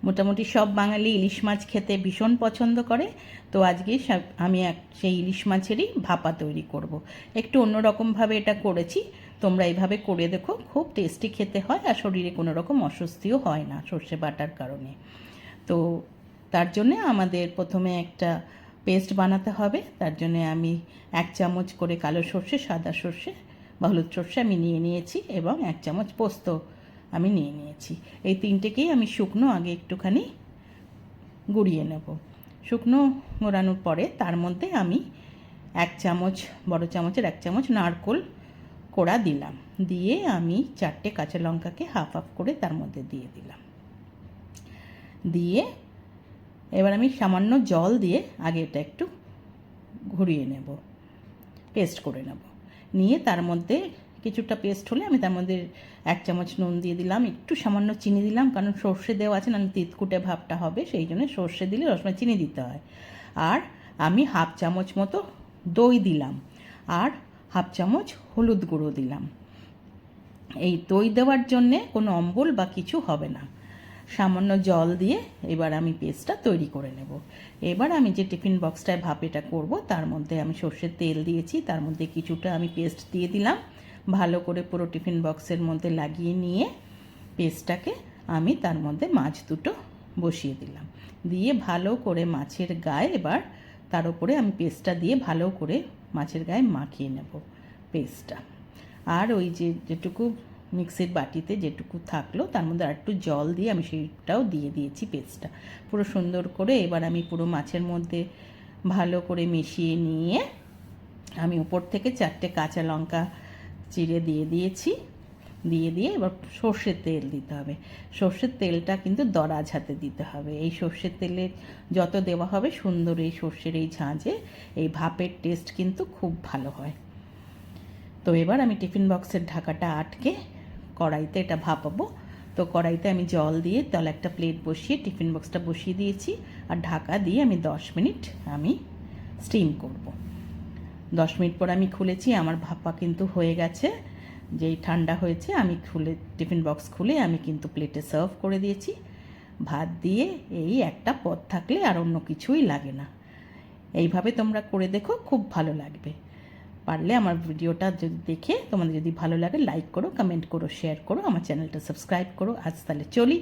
মোটামুটি সব বাঙালি ইলিশ মাছ খেতে ভীষণ পছন্দ করে। তো আজকে আমি সেই ইলিশ মাছেরই ভাপা তৈরি করব। একটু অন্যরকমভাবে এটা করেছি, তোমরা এইভাবে করে দেখো, খুব টেস্টি খেতে হয় আর শরীরে কোনো রকম অস্বস্তিও হয় না সর্ষে বাটার কারণে। তো তার জন্যে আমাদের প্রথমে একটা পেস্ট বানাতে হবে। তার জন্যে আমি 1 চামচ করে কালো সর্ষে, সাদা সর্ষে বা হলুদ সর্ষে আমি নিয়ে নিয়েছি এবং 1 চামচ পোস্ত আমি নিয়ে নিয়েছি। এই তিনটেকেই আমি শুকনো আগে একটুখানি গুঁড়িয়ে নেব। শুকনো গোড়ানোর পরে তার মধ্যে আমি 1 চামচ, বড় চামচের 1 চামচ নারকেল কোড়া দিলাম। দিয়ে আমি 4টে কাঁচা লঙ্কাকে হাফ হাফ করে তার মধ্যে দিয়ে দিলাম। দিয়ে এবার আমি সামান্য জল দিয়ে আগে এটা একটু ঘুরিয়ে নেব, পেস্ট করে নেব। নিয়ে তার মধ্যে কিছুটা পেস্ট হলে আমি তার মধ্যে 1 চামচ নুন দিয়ে দিলাম, একটু সামান্য চিনি দিলাম, কারণ সর্ষে দেওয়া আছে, নাহলে তিতকুটে ভাবটা হবে, সেই জন্য সর্ষে দিলে রসময় চিনি দিতে হয়। আর আমি হাফ চামচ মতো দই দিলাম আর হাফ চামচ হলুদ গুঁড়ো দিলাম। এই দই দেওয়ার জন্যে কোনো অম্বল বা কিছু হবে না। সামান্য জল দিয়ে এবার আমি পেস্টটা তৈরি করে নেব। এবার আমি যে টিফিন বক্সটায় ভাপেটা করব তার মধ্যে আমি সর্ষের তেল দিয়েছি, তার মধ্যে কিছুটা আমি পেস্ট দিয়ে দিলাম। ভালো করে পুরো টিফিন বক্সের মধ্যে লাগিয়ে নিয়ে পেস্টটাকে আমি তার মধ্যে মাছ দুটো বসিয়ে দিলাম। দিয়ে ভালো করে মাছের গায়ে এবার তার উপরে আমি পেস্টটা দিয়ে ভালো করে মাছের গায়ে মাখিয়ে নেব পেস্টটা। আর ওই যেটুকু মিক্সির বাটিতে যেটুকু থাকলো তার মধ্যে আর একটু জল দিয়ে আমি সেইটাও দিয়ে দিয়েছি পেস্টটা। পুরো সুন্দর করে এবার আমি পুরো মাছের মধ্যে ভালো করে মিশিয়ে নিয়ে আমি উপর থেকে 4টে কাঁচা লঙ্কা চিড়ে দিয়ে দিয়েছি। দিয়ে এবার সর্ষের তেল দিতে হবে। সর্ষের তেলটা কিন্তু দরাজ হাতে দিতে হবে। এই সর্ষের তেলে যত দেওয়া হবে সুন্দর এই সর্ষের এই ঝাঁঝে এই ভাপের টেস্ট কিন্তু খুব ভালো হয়। তো এবার আমি টিফিন বক্সের ঢাকাটা আটকে কড়াইতে এটা ভাপাবো। তো কড়াইতে আমি জল দিয়ে তাহলে একটা প্লেট বসিয়ে টিফিন বক্সটা বসিয়ে দিয়েছি আর ঢাকা দিয়ে আমি 10 মিনিট আমি স্টিম করব। 10 মিনিট পর আমি খুলেছি, আমার ভাপা কিন্তু হয়ে গেছে। যেই ঠান্ডা হয়েছে আমি টিফিন বক্স খুলে আমি কিন্তু প্লেটে সার্ভ করে দিয়েছি। ভাত দিয়ে এই একটা পদ থাকলে আর অন্য কিছুই লাগে না। এইভাবে তোমরা করে দেখো, খুব ভালো লাগবে। পারলে আমার ভিডিওটা যদি দেখে তোমাদের যদি ভালো লাগে লাইক করো, কমেন্ট করো, শেয়ার করো, আমার চ্যানেলটা সাবস্ক্রাইব করো। আজ তাহলে চলি।